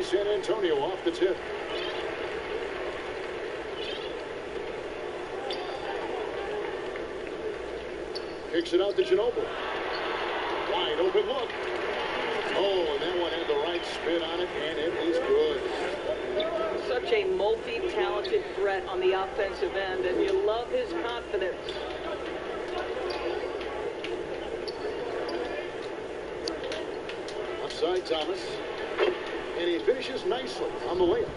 San Antonio off the tip. Kicks it out to Ginobili. Wide open look. Oh, and that one had the right spin on it, and it is good. Such a multi-talented threat on the offensive end, and you love his confidence. Offside Thomas. And he finishes nicely on the layup.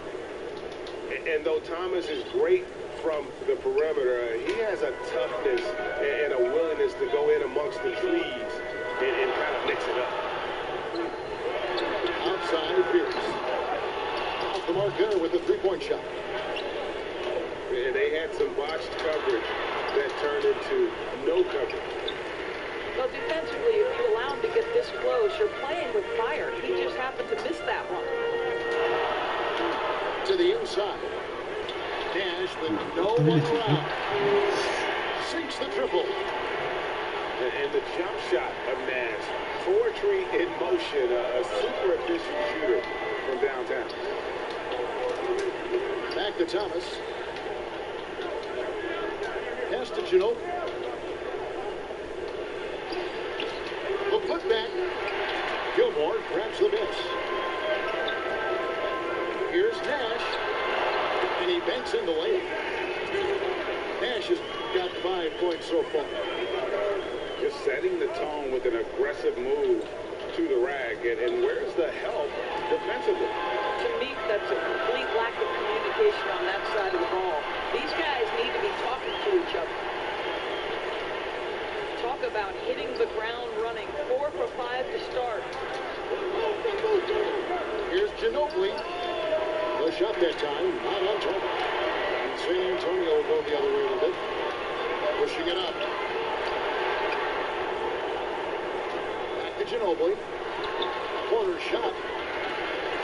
And though Thomas is great from the perimeter, he has a toughness and a willingness to go in amongst the trees and kind of mix it up. Outside Pierce. Off the mark there with the three-point shot. And they had some botched coverage that turned into no coverage. Well, defensively, if you allow him to get this close, you're playing with fire. He just happened to miss that one. To the inside. Nash with no one around. Sinks the triple. And the jump shot of Nash. Poetry in motion. A super efficient shooter from downtown. Back to Thomas. Pass to Ginobili. The putback. Gilmore grabs the miss. Here's Nash. And he bends in the lane. Nash has got 5 points so far. Just setting the tone with an aggressive move to the rack. And where's the help defensively? To me, that's a complete lack of communication on that side of the ball. These guys need to be talking to each other. Talk about hitting the ground running. 4 for 5 to start. Here's Ginobili. No shot that time, not on target. And San Antonio will go the other way a little bit. Pushing it up. Back to Ginobili. Corner shot.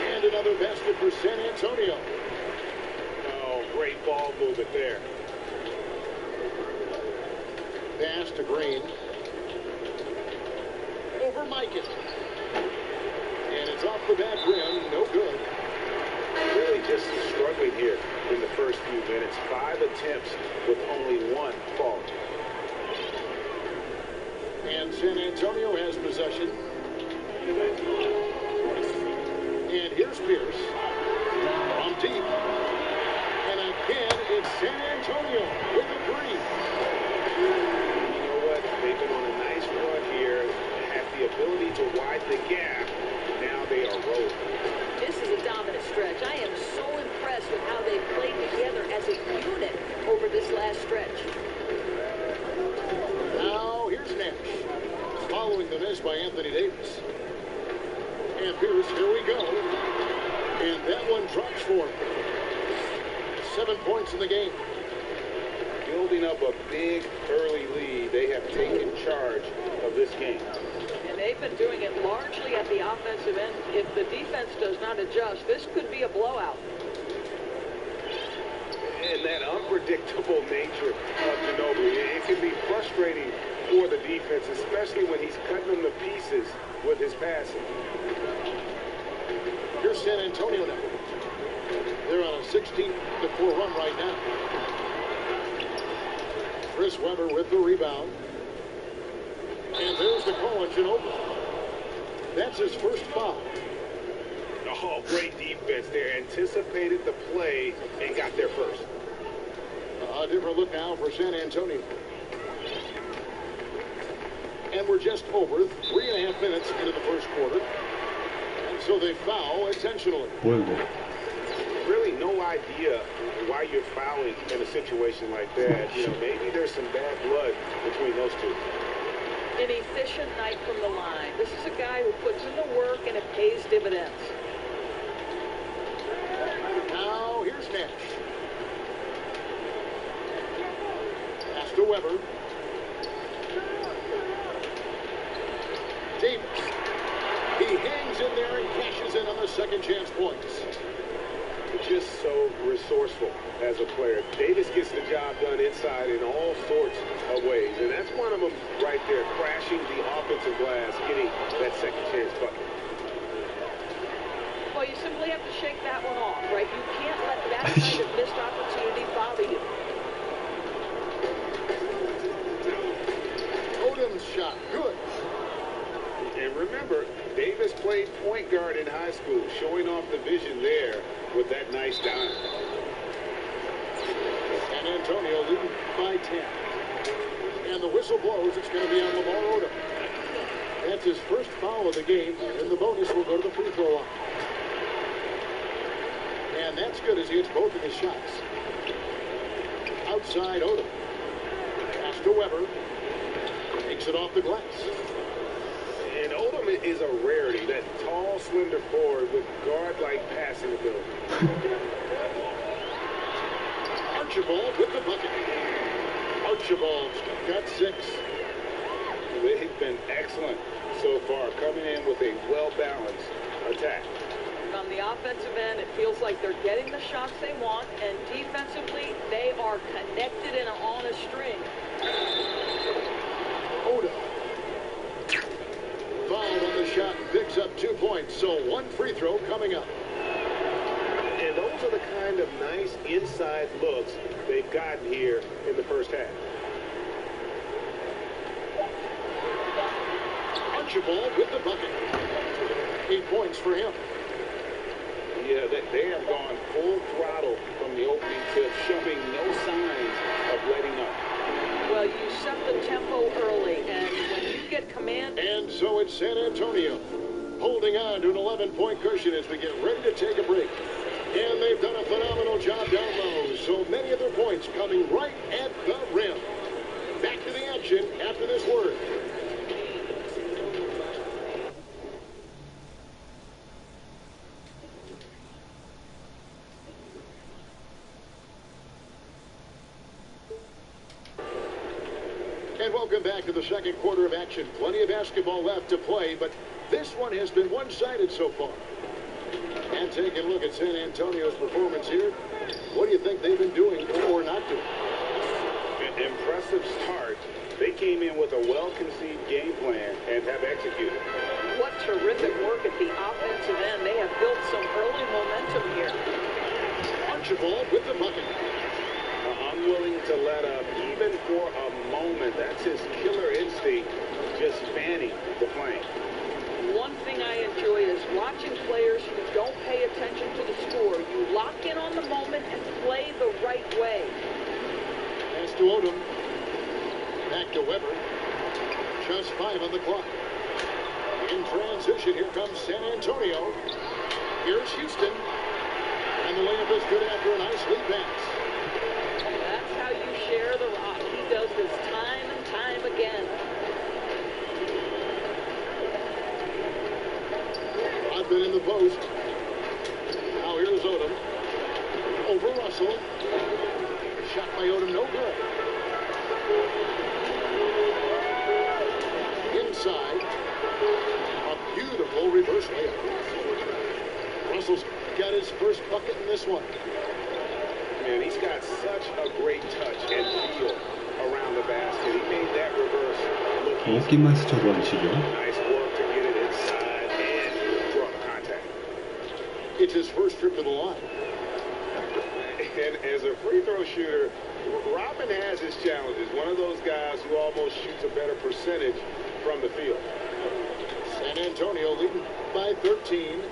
And another basket for San Antonio. Oh, great ball movement there. Pass to Green. Over Mikan. And it's off the back rim. No good. Really just struggling here in the first few minutes. 5 attempts with only 1 fall. And San Antonio has possession. And here's Pierce. From deep. And again, it's San Antonio with a three. You know what? They've been on a nice run here. Have the ability to widen the gap. Now they are rolling. This is a dominant stretch. I am so impressed with how they played together as a unit over this last stretch. Now here's Nash. Following the miss by Anthony Davis. And Pierce, here we go. And that one drops for him. 7 points in the game. Building up a big early lead. They have taken charge of this game. And they've been doing it largely at the offensive end. If the defense does not adjust, this could be a blowout. And that unpredictable nature of Ginobili, it can be frustrating for the defense, especially when he's cutting them to pieces with his passing. Here's San Antonio now. They're on a 16-4 run right now. Chris Webber with the rebound. And there's the call on Ginobili. That's his first foul. Oh, great defense there. Anticipated the play and got there first. A different look now for San Antonio. And we're just over 3.5 minutes into the first quarter. And so they foul intentionally. Really no idea why you're fouling in a situation like that. You know, maybe there's some bad blood between those two. An efficient night from the line. This is a guy who puts in the work and it pays dividends. Now here's Nash. Pass to Webber. Davis. He hangs in there and cashes in on the second chance points. Just so resourceful as a player. Davis gets the job done inside in all sorts of ways. And that's one of them right there, crashing the offensive glass, getting that second chance bucket. Well, you simply have to shake that one off, right? You can't let that kind of missed opportunity bother you. Odom's shot, good. And remember, Davis played point guard in high school, showing off the vision there with that nice dime. San Antonio leading by 10. And the whistle blows. It's going to be on Lamar Odom. That's his first foul of the game, and the bonus will go to the free throw line. And that's good as he hits both of his shots. Outside Odom. Pass to Weber. Takes it off the glass. And Odom is a rarity, that tall, slender forward with guard-like passing ability. Archibald with the bucket. Archibald's got 6. They've been excellent so far, coming in with a well-balanced attack. On the offensive end, it feels like they're getting the shots they want, and defensively, they are connected and on a string. Odom. Fouled on the shot and picks up 2 points, so 1 free throw coming up. And those are the kind of nice inside looks they've gotten here in the first half. Archibald with the bucket. 8 points for him. Yeah, they have gone full throttle from the opening tip, showing no signs of letting up. Well, you set the tempo early, and when you get command... And so it's San Antonio holding on to an 11-point cushion as we get ready to take a break. And they've done a phenomenal job down low. So many of their points coming right at the rim. Back to the action after this word. And welcome back to the second quarter of action. Plenty of basketball left to play, but this one has been one-sided so far. And taking a look at San Antonio's performance here, what do you think they've been doing or not doing? An impressive start. They came in with a well-conceived game plan and have executed. What terrific work at the offensive end. They have built some early momentum here. Archibald with the bucket. Unwilling to let up, even for a moment. That's his killer instinct, just fanning the flame. One thing I enjoy is watching players who don't pay attention to the score. You lock in on the moment and play the right way. Pass to Odom. Back to Weber. Just 5 on the clock. In transition, here comes San Antonio. Here's Houston. And the layup is good after a nice lead pass. That's how you share the rock. He does this time and time again. I've been in the post. Now here's Odom. Over Russell. Shot by Odom, no good. Inside. A beautiful reverse layup. Russell's got his first bucket in this one. And he's got such a great touch and feel around the basket. He made that reverse look easy. 어깨만 스쳐본 시죠. Nice work to get it inside and draw the contact. It's his first trip to the line. And as a free throw shooter, Robin has his challenges. One of those guys who almost shoots a better percentage from the field. San Antonio leading by 13.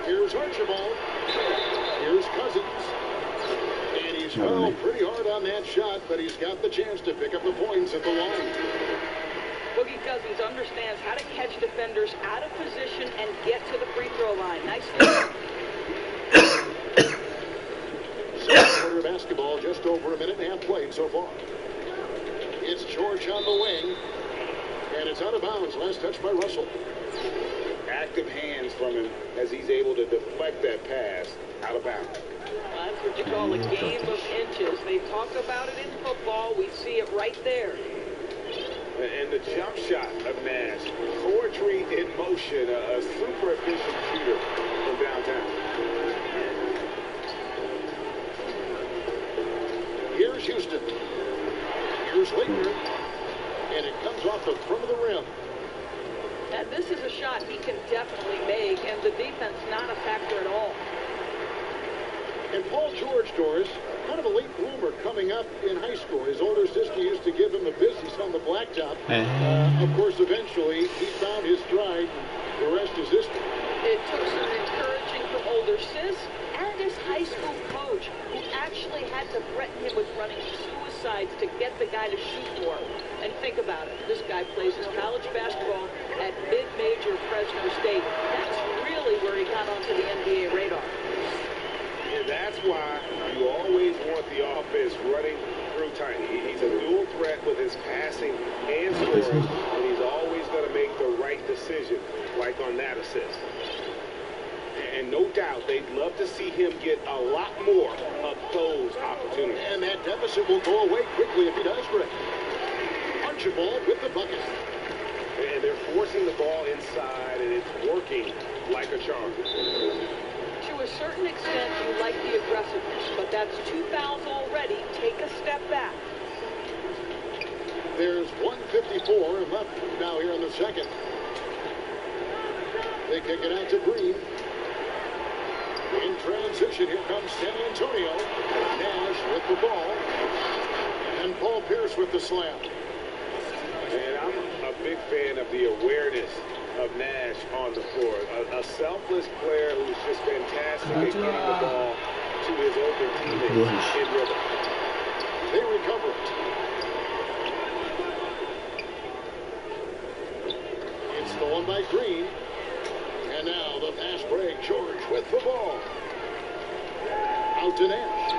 Here's Archibald. Here's Cousins. And he's fouled pretty hard on that shot, but he's got the chance to pick up the points at the line. Boogie Cousins understands how to catch defenders out of position and get to the free throw line. Nice job. Second quarter of basketball, just over a minute and a half played so far. It's George on the wing, and it's out of bounds. Last touch by Russell. Active hands from him as he's able to deflect that pass out of bounds. That's what you call a game of inches. They talk about it in football. We see it right there. And the jump shot of Nash. Poetry in motion. A super efficient shooter from downtown. Here's Houston. Here's Laettner. And it comes off the front of the rim. And this is a shot he can definitely make. And the defense not a factor at all. And Paul George, Doris, kind of a late bloomer coming up in high school. His older sister used to give him the business on the blacktop. Of course, eventually, he found his stride, and the rest is history. It took some encouraging from older sis and his high school coach, who actually had to threaten him with running suicides to get the guy to shoot more. And think about it. This guy plays his college basketball at mid-major Fresno State. That's really where he got onto the NBA radar. And that's why you always want the offense running through Tiny. He's a dual threat with his passing and scoring, and he's always going to make the right decision, like on that assist. And no doubt, they'd love to see him get a lot more of those opportunities. And that deficit will go away quickly if he does great. Archibald with the bucket. And they're forcing the ball inside, and it's working like a charm. To a certain extent, you like the aggressiveness, but that's 2 fouls already. Take a step back. There's 1:54 left now here in the second. They kick it out to Green. In transition, here comes San Antonio. Nash with the ball. And Paul Pierce with the slam. And I'm a big fan of the awareness of Nash on the floor. A selfless player who's just fantastic at getting the ball to his open teammates in rhythm. They recover it. It's stolen by Green. And now the fast break. George with the ball. Out to Nash.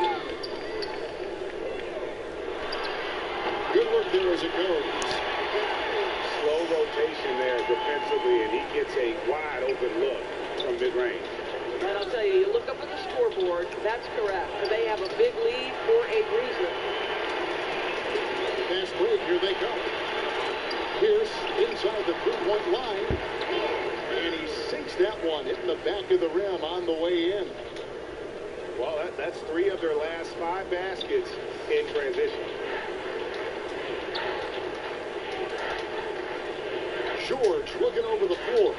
Good work there as it goes. Slow rotation there defensively, and he gets a wide open look from mid-range. And I'll tell you, you look up at the scoreboard, that's correct. They have a big lead for a reason. Fast break, here they come. Pierce inside the three-point line. And he sinks that one, hitting the back of the rim on the way in. Well, that's 3 of their last 5 baskets in transition. George looking over the floor.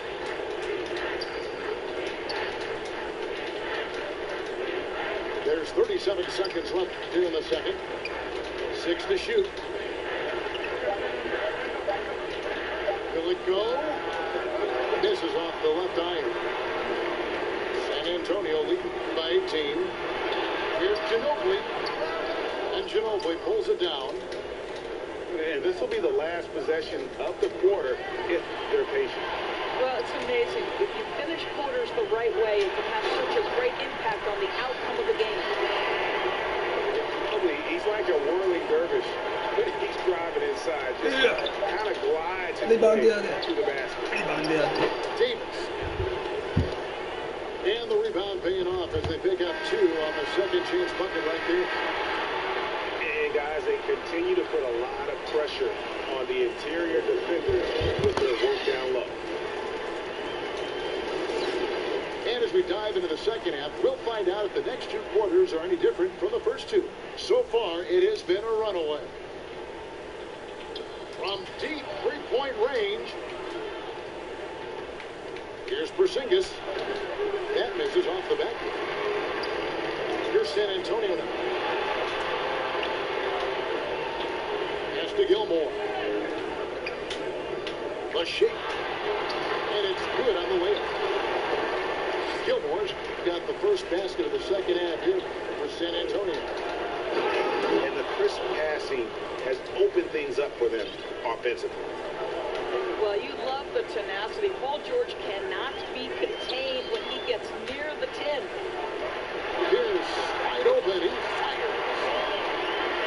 There's 37 seconds left here in the second. 6 to shoot. Will it go? This is off the left iron. San Antonio leading by 18. Here's Ginobili. And Ginobili pulls it down. And this will be the last possession of the quarter if they're patient. Well, it's amazing. If you finish quarters the right way, it can have such a great impact on the outcome of the game. He's like a whirling dervish. He's driving inside, just kind of glides his way to the basket. Davis. And the rebound paying off as they pick up 2 on the second chance bucket right there. And guys, they continue to put a lot of pressure on the interior defenders with their work down low. And as we dive into the second half, we'll find out if the next 2 quarters are any different from the first 2. So far, it has been a runaway. From deep three-point range, here's Porzingis. That misses off the back. Here's San Antonio now. Pass to Gilmore. The shake. And it's good on the way up. Gilmore's got the first basket of the second half here for San Antonio. And the crisp passing has opened things up for them offensively. Well, you love the tenacity. Paul George cannot be contained when he gets near the 10. Here's wide open. He fires.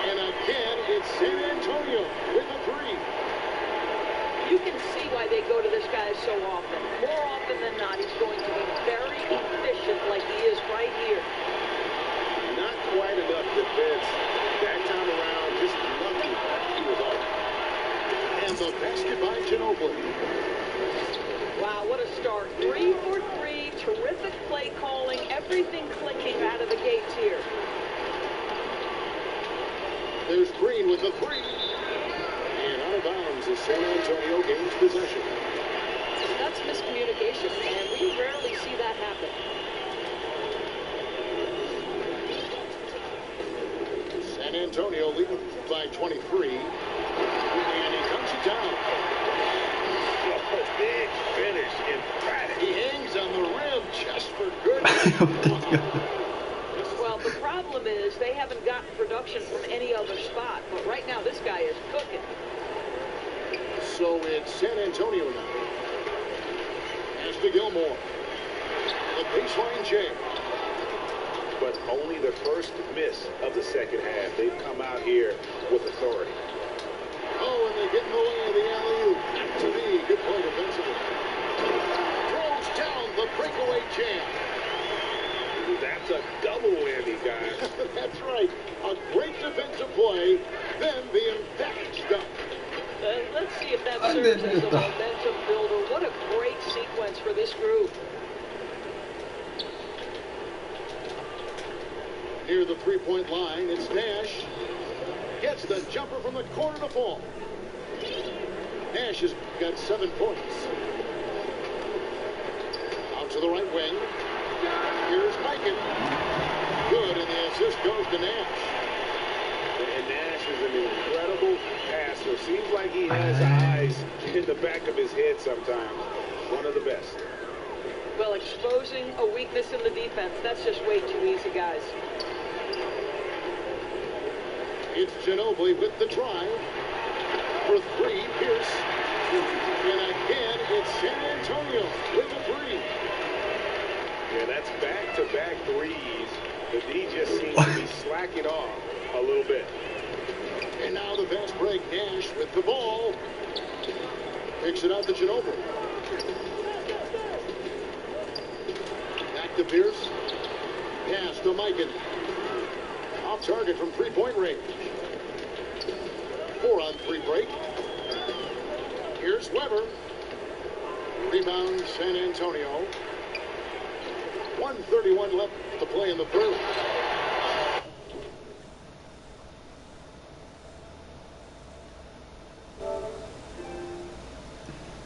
And again, it's San Antonio with a 3. You can see why they go to this guy so often. More often than not, he's going to be very efficient like he is right here. Not quite enough defense. That time around, just lucky he was off. And the basket by Ginobili. Wow, what a start. 3 for 3. Terrific play calling. Everything clicking out of the gates here. There's Green with the 3. And out of bounds as San Antonio gains possession. That's miscommunication, and we rarely see Antonio leading by 23. And he comes it down. Oh, big finish, emphatic. He hangs on the rim just for good. Well, the problem is they haven't gotten production from any other spot. But right now, this guy is cooking. So it's San Antonio now. As to Gilmore. The baseline jam. But only the first miss of the second half. They've come out here with authority. Oh, and they get in the way of the alley-oop. To me, good play defensively. Throws down the breakaway jam. That's a double whammy, guys. That's right. A great defensive play, then the emphatic stuff. Let's see if that serves as a momentum builder. What a great sequence for this group. Near the three-point line, it's Nash. Gets the jumper from the corner to fall. Nash has got 7 points. Out to the right wing. Here's Mikan. Good, and the assist goes to Nash. And Nash is an incredible passer. Seems like he has eyes in the back of his head sometimes. One of the best. Well, exposing a weakness in the defense, that's just way too easy, guys. It's Ginobili with the drive. For 3, Pierce. And again, it's San Antonio with the 3. Yeah, that's back-to-back threes. The D just seems to be slacking off a little bit. And now the fast break. Nash with the ball. Picks it out to Ginobili. Back to Pierce. Pass to Mikan. Off target from three-point range. 4-on-3 break. Here's Weber. Rebound San Antonio. 1:31 left to play in the third.